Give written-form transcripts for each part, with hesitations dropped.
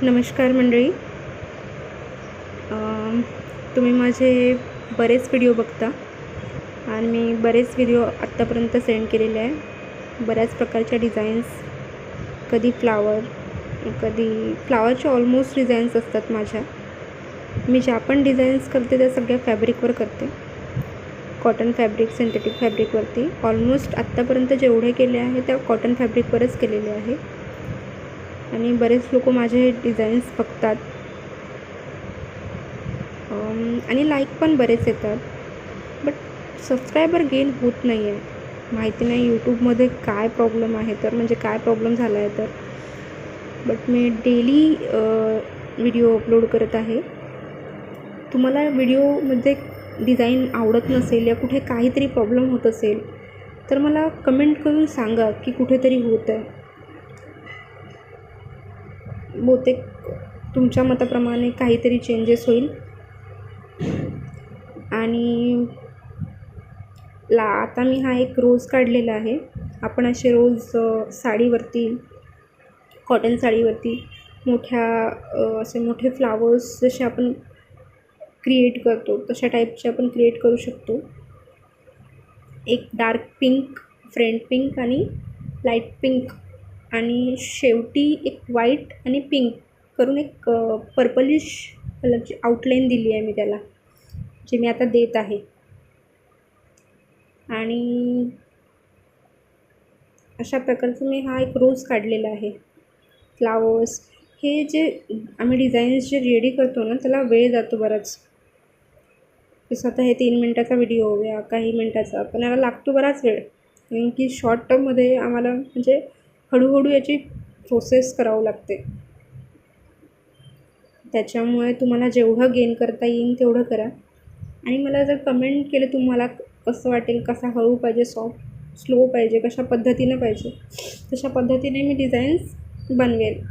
नमस्कार मंडळी. तुम्ही माझे बरेच व्हिडिओ बघता आणि मी बरेच व्हिडिओ आत्तापर्यंत सेंड केलेले आहे. बऱ्याच प्रकारच्या डिझाईन्स, कधी फ्लावरचे ऑलमोस्ट डिझाईन्स असतात माझ्या. मी ज्या पण डिझाईन्स करते त्या सगळ्या फॅब्रिकवर करते. कॉटन फॅब्रिक, सिंथेटिक फॅब्रिकवरती. ऑलमोस्ट आत्तापर्यंत जेवढे केले आहे त्या कॉटन फॅब्रिकवरच केलेले आहे आणि बरेच लोक माझे डिझाईन्स बघतात आणि लाईक पण बरेच येतात. बट सबस्क्रायबर गेन होत नाही आहे. माहिती नाही यूट्यूबमध्ये काय प्रॉब्लेम आहे, तर म्हणजे काय प्रॉब्लेम झाला आहे तर. But me daily video upload करत आहे. तुम्हाला व्हिडिओमध्ये डिझाईन आवडत नसेल या कुठे काहीतरी प्रॉब्लेम होत असेल तर मला कमेंट करून सांगा की कुठेतरी होत आहे. बहुतेक तुमच्या मताप्रमाणे काहीतरी चेंजेस होईल. आणि आता मी हा एक रोज काढलेला आहे. आपण असे रोज साडीवरती, कॉटन साडीवरती असे मोठे फ्लावर्स जसे आपण क्रिएट करतो तशा टाईपचे आपण क्रिएट करू शकतो. एक डार्क पिंक, फ्रंट पिंक आणि लाईट पिंक आणि शेवटी एक व्हाईट आणि पिंक करून एक पर्पलिश कलरची आउटलाईन दिली आहे मी त्याला, जे मी आता देत आहे. आणि अशा प्रकारचं मी हा एक रोज काढलेला आहे. फ्लावर्स हे जे आम्ही डिझाईन्स जे रेडी करतो ना त्याला वेळ जातो बराच. जसं आता हे 3 मिनटाचा व्हिडिओ या काही मिनटाचा, पण याला लागतो बराच वेळ. कारण की शॉर्ट टर्ममध्ये आम्हाला म्हणजे हळूहळू याची प्रोसेस करावं लागते. त्याच्यामुळे तुम्हाला जेवढं गेन करता येईल तेवढं करा. आणि मला जर कमेंट केलं तुम्हाला कसं वाटेल, कसा हळू पाहिजे, सॉफ्ट, स्लो पाहिजे, कशा पद्धतीनं पाहिजे, तशा पद्धतीने मी डिझाईन्स बनवेल.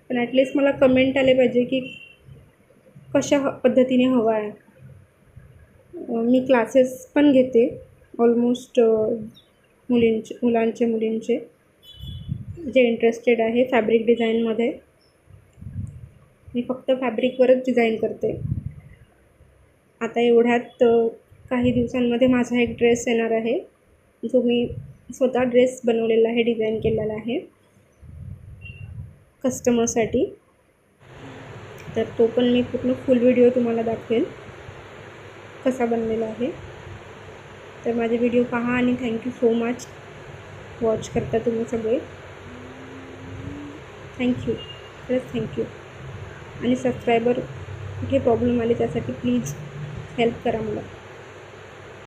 पण ॲटलिस्ट मला कमेंट आले पाहिजे की कशा पद्धतीने हवं आहे. मी क्लासेस पण घेते ऑलमोस्ट मुलींचे जे इंटरेस्टेड आहे फॅब्रिक डिझाईनमध्ये. मी फक्त फॅब्रिकवरच डिझाईन करते. आता एवढ्यात काही दिवसांमध्ये माझा एक ड्रेस येणार आहे, जो मी स्वतः ड्रेस बनवलेला आहे, डिझाईन केलेला आहे कस्टमरसाठी. तर तो पण मी पूर्ण फुल व्हिडिओ तुम्हाला दाखवेल कसा बनलेला आहे. तर माझे व्हिडिओ पहा आणि थँक्यू सो मच वॉच करता तुम्ही सगळे. थँक्यू, खरंच थँक्यू. आणि सबस्क्रायबर कुठे प्रॉब्लेम आले त्यासाठी प्लीज हेल्प करा मला.